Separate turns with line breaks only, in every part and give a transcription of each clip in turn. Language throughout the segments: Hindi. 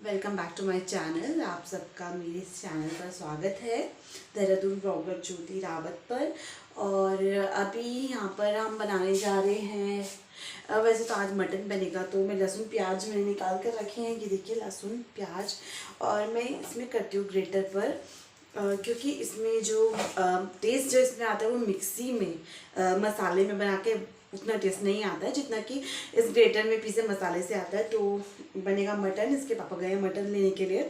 Welcome back to my channel. आप सबका मेरे इस चैनल पर स्वागत है, देहरादून ब्लॉगर ज्योति रावत पर। और अभी यहाँ पर हम बनाने जा रहे हैं, वैसे तो आज मटन बनेगा, तो मैं लहसुन प्याज मैंने निकाल कर रखे हैं। ये देखिए लहसुन प्याज, और मैं इसमें करती हूँ ग्रेटर पर, क्योंकि इसमें जो टेस्ट जो इसमें आता है वो मिक्सी में मसाले में बना के उतना टेस्ट नहीं आता है जितना कि इस ग्रेटर में पीसे मसाले से आता है। तो बनेगा मटन। इसके पापा गए हैं मटन लेने के लिए,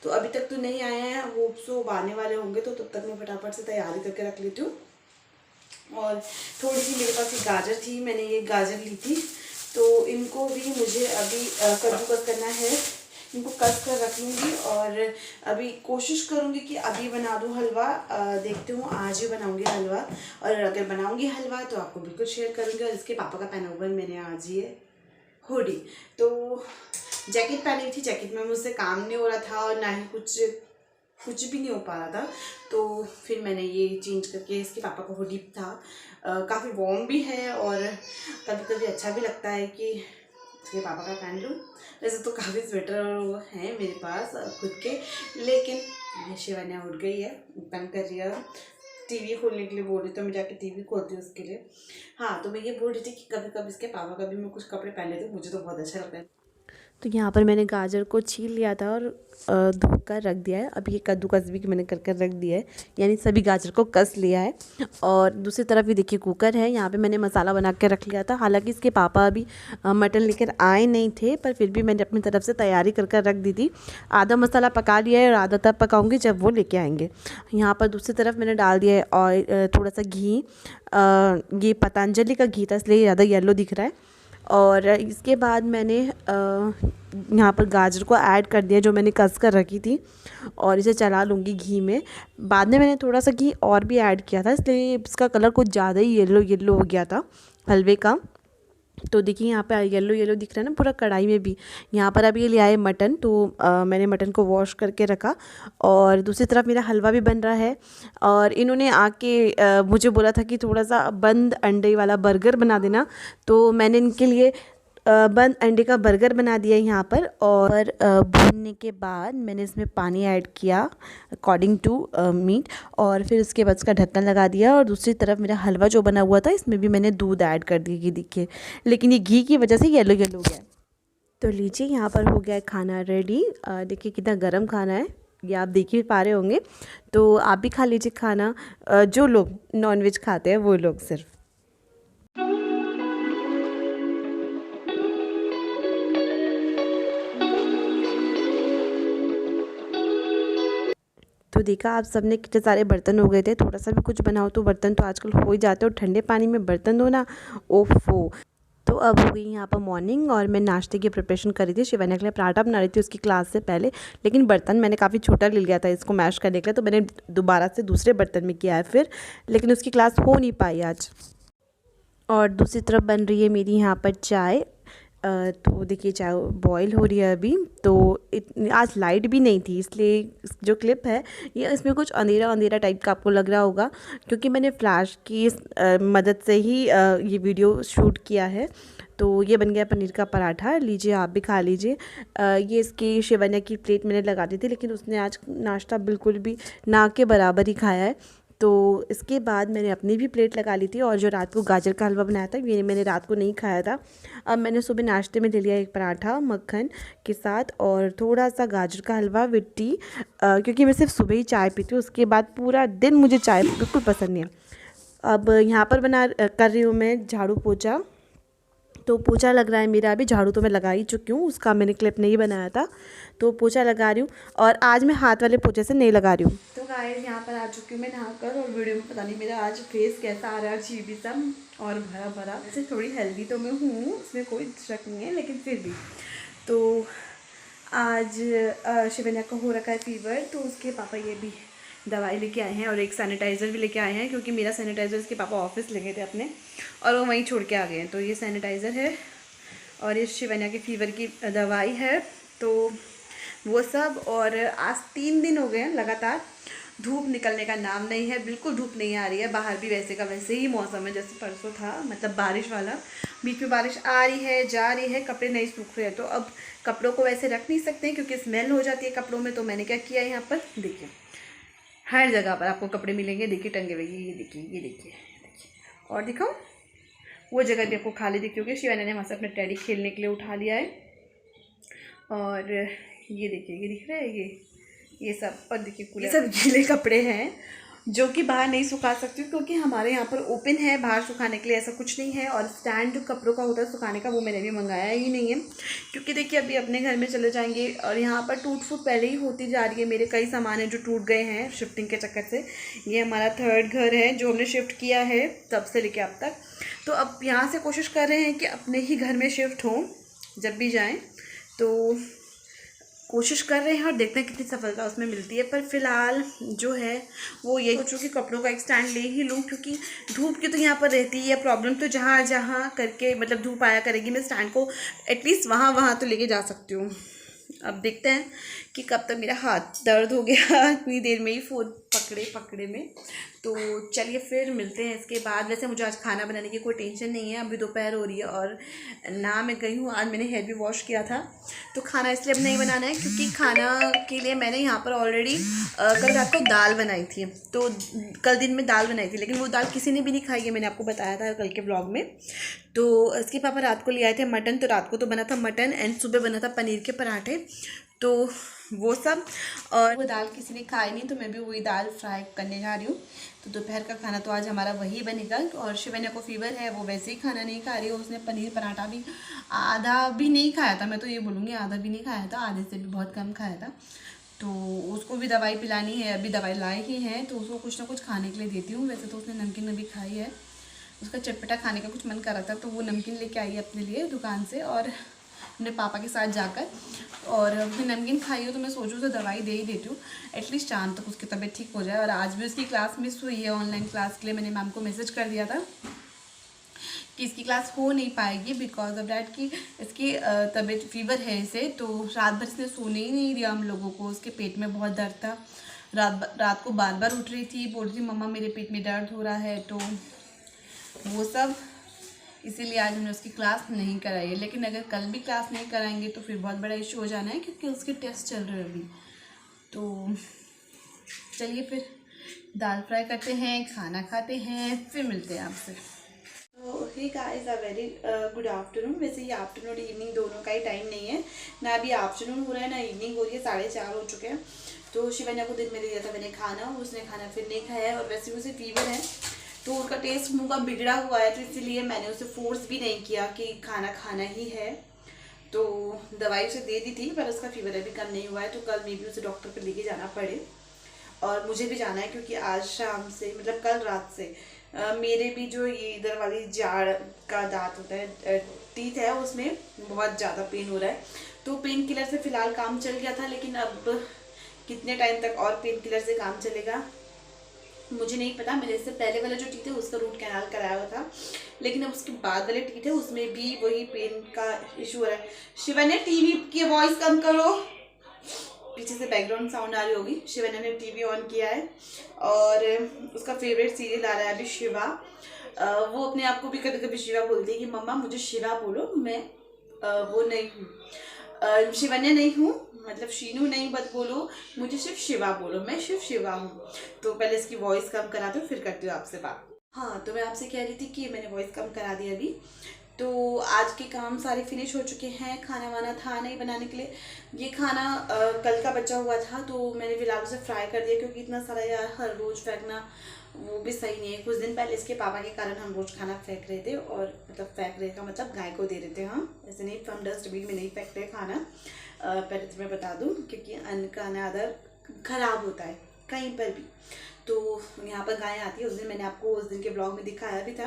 तो अभी तक तो नहीं आए हैं। होप सो आने वाले होंगे, तो तब तक मैं फटाफट से तैयारी करके रख लेती हूँ। और थोड़ी सी मेरे पास एक गाजर थी, मैंने ये गाजर ली थी, तो इनको भी मुझे अभी कद्दूकस करना है। इनको कस कर रख लूँगी और अभी कोशिश करूँगी कि अभी बना दूँ हलवा। देखती हूँ, आज ही बनाऊँगी हलवा, और अगर बनाऊँगी हलवा तो आपको बिल्कुल शेयर करूँगी। और इसके पापा का पहना हुआ मैंने आज ये हुडी, तो जैकेट पहनी थी, जैकेट में मुझसे काम नहीं हो रहा था और ना ही कुछ भी नहीं हो पा रहा था, तो फिर मैंने ये चेंज करके इसके पापा का हुडी था। काफ़ी वार्म भी है और कभी कभी अच्छा भी लगता है कि इसके पापा का पहन लूँ। वैसे तो काफ़ी स्वेटर हैं मेरे पास खुद के, लेकिन शिवानिया उठ गई है, तंग कर रही है, टीवी खोलने के लिए बोल रही, तो मैं जाके टीवी खोलती हूँ उसके लिए। हाँ, तो मैं ये बोल रही थी कि कभी कभी इसके पापा का भी मैं कुछ कपड़े पहन लेती हूँ, मुझे तो बहुत अच्छा लगता है।
तो यहाँ पर मैंने गाजर को छील लिया था और धो कर रख दिया है। अब ये कद्दूकस भी मैंने कर कर रख दिया है, यानी सभी गाजर को कस लिया है। और दूसरी तरफ भी देखिए कुकर है, यहाँ पे मैंने मसाला बना के रख लिया था। हालांकि इसके पापा अभी मटन लेकर आए नहीं थे, पर फिर भी मैंने अपनी तरफ से तैयारी कर कर रख दी थी। आधा मसाला पका लिया है और आधा तब पकाऊँगी जब वो लेके आएँगे। यहाँ पर दूसरी तरफ मैंने डाल दिया है ऑयल, थोड़ा सा घी। ये पतंजलि का घी था, इसलिए ज़्यादा येलो दिख रहा है। और इसके बाद मैंने यहाँ पर गाजर को ऐड कर दिया जो मैंने कस कर रखी थी, और इसे चला लूँगी घी में। बाद में मैंने थोड़ा सा घी और भी ऐड किया था, इसलिए इसका कलर कुछ ज़्यादा ही येलो येलो हो गया था हलवे का। तो देखिए यहाँ पे येलो येलो दिख रहा है ना पूरा कढ़ाई में भी। यहाँ पर अभी ये लिया है मटन, तो मैंने मटन को वॉश करके रखा। और दूसरी तरफ मेरा हलवा भी बन रहा है। और इन्होंने आके मुझे बोला था कि थोड़ा सा बंद अंडे वाला बर्गर बना देना, तो मैंने इनके लिए बंद अंडे का बर्गर बना दिया यहाँ पर। और भूनने के बाद मैंने इसमें पानी ऐड किया अकॉर्डिंग टू मीट, और फिर उसके बाद उसका ढक्कन लगा दिया। और दूसरी तरफ मेरा हलवा जो बना हुआ था, इसमें भी मैंने दूध ऐड कर दिया, ये देखिए, लेकिन ये घी की वजह से येलो येलो हो गया। तो लीजिए यहाँ पर हो गया है खाना रेडी। देखिए कितना गर्म खाना है, ये आप देख ही पा रहे होंगे। तो आप भी खा लीजिए खाना, जो लोग नॉनवेज खाते हैं वो लोग सिर्फ। तो देखा आप सबने कितने सारे बर्तन हो गए थे। थोड़ा सा भी कुछ बनाओ तो बर्तन तो आजकल हो ही जाते हैं, और ठंडे पानी में बर्तन धोना, ओफो। तो अब हो गई यहाँ पर मॉर्निंग, और मैं नाश्ते की प्रिपरेशन करी थी। शिवानी के लिए पराठा बना रही थी उसकी क्लास से पहले, लेकिन बर्तन मैंने काफ़ी छोटा ले लिया था इसको मैश करने के लिए, तो मैंने दोबारा से दूसरे बर्तन में किया है फिर, लेकिन उसकी क्लास हो नहीं पाई आज। और दूसरी तरफ बन रही है मेरी यहाँ पर चाय। तो देखिए चाय बॉईल हो रही है अभी। तो आज लाइट भी नहीं थी, इसलिए जो क्लिप है ये, इसमें कुछ अंधेरा अंधेरा टाइप का आपको लग रहा होगा, क्योंकि मैंने फ्लैश की मदद से ही ये वीडियो शूट किया है। तो ये बन गया पनीर का पराठा, लीजिए आप भी खा लीजिए। ये इसकी शिवानिया की प्लेट मैंने लगा दी थी, लेकिन उसने आज नाश्ता बिल्कुल भी ना के बराबर ही खाया है। तो इसके बाद मैंने अपनी भी प्लेट लगा ली थी, और जो रात को गाजर का हलवा बनाया था ये मैंने रात को नहीं खाया था। अब मैंने सुबह नाश्ते में ले लिया एक पराठा मक्खन के साथ, और थोड़ा सा गाजर का हलवा विद टी, क्योंकि मैं सिर्फ सुबह ही चाय पीती हूँ, उसके बाद पूरा दिन मुझे चाय बिल्कुल पसंद नहीं है। अब यहाँ पर कर रही हूँ मैं झाड़ू पोछा। तो पोछा लग रहा है मेरा, अभी झाड़ू तो मैं लगा ही चुकी हूँ, उसका मैंने क्लिप नहीं बनाया था। तो पोछा लगा रही हूँ, और आज मैं हाथ वाले पोछे से नहीं लगा रही हूँ।
तो गाइस यहाँ पर आ चुकी हूँ मैं नहाकर, और वीडियो में पता नहीं मेरा आज फेस कैसा आ रहा है, चीबी सा और भरा भरा। वैसे थोड़ी हेल्दी तो मैं हूँ, उसमें कोई शक नहीं है, लेकिन फिर भी। तो आज शिवन्या को हो रखा है फीवर, तो उसके पापा ये भी दवाई लेके आए हैं, और एक सैनिटाइज़र भी लेके आए हैं, क्योंकि मेरा सैनिटाइज़र इसके पापा ऑफिस ले गए थे अपने, और वो वहीं छोड़ के आ गए हैं। तो ये सैनिटाइज़र है, और ये शिवन्या की फ़ीवर की दवाई है, तो वो सब। और आज 3 दिन हो गए हैं लगातार धूप निकलने का नाम नहीं है, बिल्कुल धूप नहीं आ रही है। बाहर भी वैसे का वैसे ही मौसम है जैसे परसों था, मतलब बारिश वाला। बीच में बारिश आ रही है, जा रही है, कपड़े नहीं सूख रहे हैं। तो अब कपड़ों को वैसे रख नहीं सकते क्योंकि स्मेल हो जाती है कपड़ों में। तो मैंने क्या किया, यहाँ पर देखिए हर जगह पर आपको कपड़े मिलेंगे, देखिए टंगे हुए, ये देखिए, ये देखिए, देखिए। और दिखाओ, वो जगह भी आपको खाली दिखती होगी। शिवानी ने वहाँ से अपने टैडी खेलने के लिए उठा लिया है। और ये देखिए, ये दिख रहा है, ये सब। और देखिए ये सब गीले कपड़े हैं जो कि बाहर नहीं सुखा सकती क्योंकि हमारे यहाँ पर ओपन है, बाहर सुखाने के लिए ऐसा कुछ नहीं है। और स्टैंड जो कपड़ों का होता है सुखाने का, वो मैंने भी मंगाया ही नहीं है क्योंकि देखिए अभी अपने घर में चले जाएंगे और यहाँ पर टूट फूट पहले ही होती जा रही है। मेरे कई सामान हैं जो टूट गए हैं शिफ्टिंग के चक्कर से। ये हमारा 3rd घर है जो हमने शिफ्ट किया है तब से लेके अब तक। तो अब यहाँ से कोशिश कर रहे हैं कि अपने ही घर में शिफ्ट हों जब भी जाएँ, तो कोशिश कर रहे हैं और देखते हैं कितनी सफलता उसमें मिलती है। पर फिलहाल जो है वो ये सोचूं कि कपड़ों का एक स्टैंड ले ही लूँ क्योंकि धूप की तो यहाँ पर रहती है प्रॉब्लम। तो जहाँ जहाँ करके मतलब धूप आया करेगी, मैं स्टैंड को एटलीस्ट वहाँ तो लेके जा सकती हूँ। अब देखते हैं कि कब तक मेरा हाथ दर्द हो गया इतनी देर में ही फ़ोन पकड़े में। तो चलिए फिर मिलते हैं इसके बाद। वैसे मुझे आज खाना बनाने की कोई टेंशन नहीं है, अभी दोपहर हो रही है और ना मैं गई हूँ। आज मैंने हेयर भी वॉश किया था, तो खाना इसलिए अब नहीं बनाना है क्योंकि खाना के लिए मैंने यहाँ पर ऑलरेडी कल रात को दाल बनाई थी। तो कल दिन में दाल बनाई थी लेकिन वो दाल किसी ने भी नहीं खाई है, मैंने आपको बताया था कल के ब्लॉग में। तो इसके पापा रात को ले आए थे मटन, तो रात को तो बना था मटन एंड सुबह बना था पनीर के पराठे, तो वो सब। और वो दाल किसी ने खाई नहीं तो मैं भी वही दाल फ्राई करने जा रही हूँ। तो दोपहर का खाना तो आज हमारा वही बनेगा। और शिवन्या को फीवर है, वो वैसे ही खाना नहीं खा रही है। उसने पनीर पराठा भी आधा भी नहीं खाया था, मैं तो ये बोलूँगी आधा भी नहीं खाया था, आधे से भी बहुत कम खाया था। तो उसको भी दवाई पिलानी है, अभी दवाई लाए ही हैं तो उसको कुछ ना कुछ खाने के लिए देती हूँ। वैसे तो उसने नमकीन अभी खाई है, उसका चटपटा खाने का कुछ मन कर रहा था तो वो नमकीन लेके आई है अपने लिए दुकान से और अपने पापा के साथ जाकर, और उसने नमकीन खाई हो तो मैं सोचूँ तो दवाई दे ही देती हूँ एटलीस्ट शाम तक उसकी तबीयत ठीक हो जाए। और आज भी उसकी क्लास मिस हुई है ऑनलाइन क्लास के लिए, मैंने मैम को मैसेज कर दिया था कि इसकी क्लास हो नहीं पाएगी बिकॉज ऑफ डैट कि इसकी तबीयत फीवर है इसे। तो रात भर इसने सोने ही नहीं दिया हम लोगों को, उसके पेट में बहुत दर्द था। रात को बार बार उठ रही थी, बोल रही थी मम्मा मेरे पेट में दर्द हो रहा है। तो वो सब इसीलिए आज हमने उसकी क्लास नहीं कराई है। लेकिन अगर कल भी क्लास नहीं कराएंगे तो फिर बहुत बड़ा इशू हो जाना है क्योंकि उसके टेस्ट चल रहे हैं अभी। तो चलिए फिर दाल फ्राई करते हैं, खाना खाते हैं, फिर मिलते हैं आपसे। तो hey guys, a very good afternoon. वैसे ये आफ्टरनून और इवनिंग दोनों का ही टाइम नहीं है, ना अभी आफ्टरनून हो रहा है ना इवनिंग हो रही है, 4:30 हो चुके हैं। तो शिवन्या को दिन में दिया था मैंने खाना, उसने खाना फिर नहीं खाया है और वैसे उसे फीवर है तो उसका टेस्ट मुंह का बिगड़ा हुआ है, तो इसीलिए मैंने उसे फोर्स भी नहीं किया कि खाना खाना ही है। तो दवाई उसे दे दी थी पर उसका फीवर अभी कम नहीं हुआ है, तो कल मे भी उसे डॉक्टर पर लेके जाना पड़े। और मुझे भी जाना है क्योंकि आज शाम से मतलब कल रात से मेरे भी जो ये इधर वाली जाड़ का दांत होता है, टीथ है, उसमें बहुत ज़्यादा पेन हो रहा है। तो पेन किलर से फ़िलहाल काम चल गया था लेकिन अब कितने टाइम तक और पेन किलर से काम चलेगा मुझे नहीं पता। मेरे इससे पहले वाला जो टीथ है उसका रूट कैनाल कराया हुआ था, लेकिन अब उसके बाद वाले टीथ है उसमें भी वही पेन का इशू हो रहा है। शिवन्या टीवी की वॉइस कम करो, पीछे से बैकग्राउंड साउंड आ रही होगी। शिवन्या ने टीवी ऑन किया है और उसका फेवरेट सीरियल आ रहा है अभी शिवा। वो अपने आप को भी कभी कभी शिवा बोलती है कि मम्मा मुझे शिवा बोलो, मैं वो नहीं हूँ, शिवन्या नहीं हूँ, मतलब शीनू नहीं मत बोलो, मुझे सिर्फ शिवा बोलो, मैं सिर्फ शिवा हूँ। तो पहले इसकी वॉइस कम करा दो फिर करती हूँ आपसे बात। हाँ, तो मैं आपसे कह रही थी कि मैंने वॉइस कम करा दी अभी। तो आज के काम सारे फिनिश हो चुके हैं, खाना वाना था नहीं बनाने के लिए। ये खाना कल का बचा हुआ था तो मैंने फिलहाल उसे फ्राई कर दिया क्योंकि इतना सारा यार हर रोज़ फेंकना वो भी सही नहीं है। कुछ दिन पहले इसके पापा के कारण हम रोज़ खाना फेंक रहे थे, और मतलब फेंक रहे का मतलब गाय को दे रहे थे हम, ऐसे नहीं, हम डस्टबिन में नहीं फेंकते खाना। पहले तो मैं बता दूँ क्योंकि अन्न का अनादर खराब होता है कहीं पर भी। तो यहाँ पर गाय आती है, उस दिन मैंने आपको उस दिन के ब्लॉग में दिखाया भी था,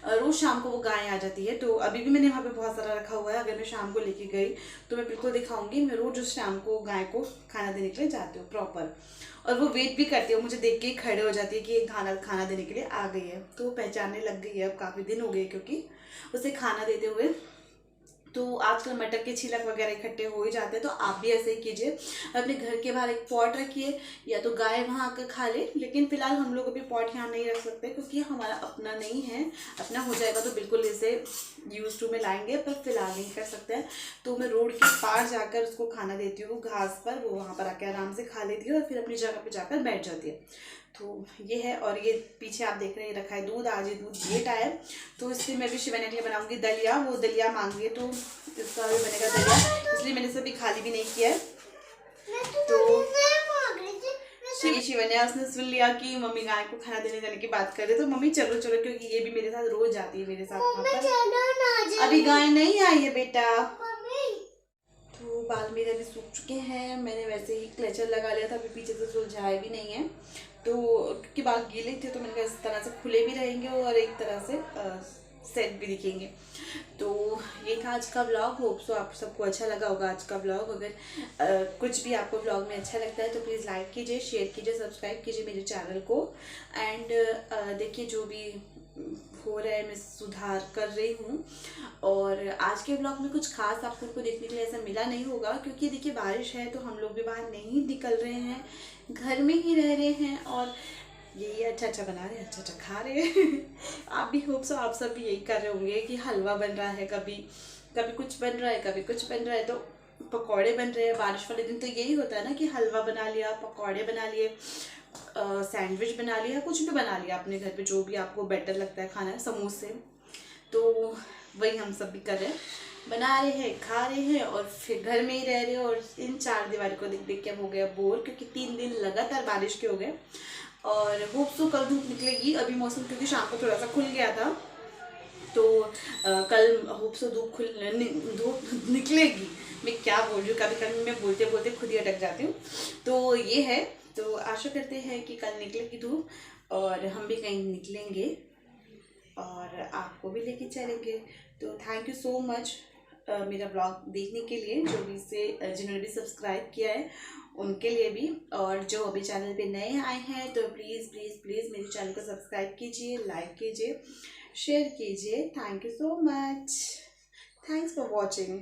रोज़ शाम को वो गाय आ जाती है। तो अभी भी मैंने वहाँ पे बहुत सारा रखा हुआ है, अगर मैं शाम को लेके गई तो मैं बिल्कुल दिखाऊंगी। मैं रोज़ उस शाम को गाय को खाना देने के लिए जाती हूँ प्रॉपर, और वो वेट भी करती है, मुझे देख के ही खड़े हो जाती है कि खाना देने के लिए आ गई है। तो वो पहचानने लग गई है, अब काफ़ी दिन हो गए क्योंकि उसे खाना देते हुए। तो आजकल मटर के छिलक वगैरह इकट्ठे हो ही जाते हैं, तो आप भी ऐसे ही कीजिए। अपने घर के बाहर एक पॉट रखिए, या तो गाय वहाँ आकर खा ले, लेकिन फिलहाल हम लोग अभी पॉट यहाँ नहीं रख सकते क्योंकि हमारा अपना नहीं है। अपना हो जाएगा तो बिल्कुल इसे यूज टू में लाएंगे, पर फिलहाल नहीं कर सकते हैं। तो मैं रोड के पार जाकर उसको खाना देती हूँ घास पर, वो वहाँ पर आकर आराम से खा लेती है और फिर अपनी जगह पर जाकर बैठ जाती है। तो ये है। और ये पीछे आप देख रहे हैं रखा है दूध, आज ये दूध लेट आया है, तो इसलिए मैं भी शिवानी के लिए बनाऊंगी दलिया। वो दलिया मांग रही है तो इसका भी बनेगा दलिया, इसलिए मैंने सभी खाली भी नहीं किया है। तो ये शिवानी उसने सुन लिया कि मम्मी गाय को खाना देने जाने की बात कर रहे, तो मम्मी चलो चलो, क्योंकि ये भी मेरे साथ रोज जाती है मेरे साथ वहाँ पर। अभी गाय नहीं आई है बेटा। तो बाल मेरे अभी सूख चुके हैं, मैंने वैसे ही क्लेचर लगा लिया था, अभी पीछे से सुलझाए भी नहीं है, तो क्योंकि बाल गीले थे तो मैंने कहा इस तरह से खुले भी रहेंगे और एक तरह से सेट भी दिखेंगे। तो ये था आज का व्लॉग। होप सो आप सबको अच्छा लगा होगा आज का व्लॉग। अगर कुछ भी आपको व्लॉग में अच्छा लगता है तो प्लीज़ लाइक कीजिए, शेयर कीजिए, सब्सक्राइब कीजिए मेरे चैनल को। एंड देखिए जो भी हो रहा है मैं सुधार कर रही हूँ। और आज के ब्लॉग में कुछ खास आपको देखने के लिए ऐसा मिला नहीं होगा, क्योंकि देखिए बारिश है तो हम लोग भी बाहर नहीं निकल रहे हैं, घर में ही रह रहे हैं और यही अच्छा अच्छा बना रहे हैं, अच्छा अच्छा खा रहे हैं। आप भी होप सो आप सब भी यही कर रहे होंगे कि हलवा बन रहा है, कभी कभी कुछ बन रहा है, कभी कुछ बन रहा है, तो पकौड़े बन रहे हैं। बारिश वाले दिन तो यही होता है ना कि हलवा बना लिया, पकौड़े बना लिए, सैंडविच बना लिया, कुछ भी बना लिया अपने घर पे जो भी आपको बेटर लगता है खाना, समोसे। तो वही हम सब भी कर रहे हैं, बना रहे हैं, खा रहे हैं और फिर घर में ही रह रहे हैं। और इन चार दीवारी को देख देख के हो गया बोर, क्योंकि 3 दिन लगातार बारिश के हो गए। और होप सो कल धूप निकलेगी। अभी मौसम क्योंकि शाम को थोड़ा सा खुल गया था, तो कल होप सो धूप निकलेगी। मैं क्या बोल रही हूँ, कभी कभी मैं बोलते बोलते खुद ही अटक जाती हूँ। तो ये है, तो आशा करते हैं कि कल निकलेगी धूप और हम भी कहीं निकलेंगे और आपको भी लेके चलेंगे। तो थैंक यू सो मच मेरा ब्लॉग देखने के लिए, जो भी से जिन्होंने भी सब्सक्राइब किया है उनके लिए भी, और जो अभी चैनल पे नए आए हैं तो प्लीज़ प्लीज़ प्लीज़ मेरे चैनल को सब्सक्राइब कीजिए, लाइक कीजिए, शेयर कीजिए। Thank you so much, thanks for watching.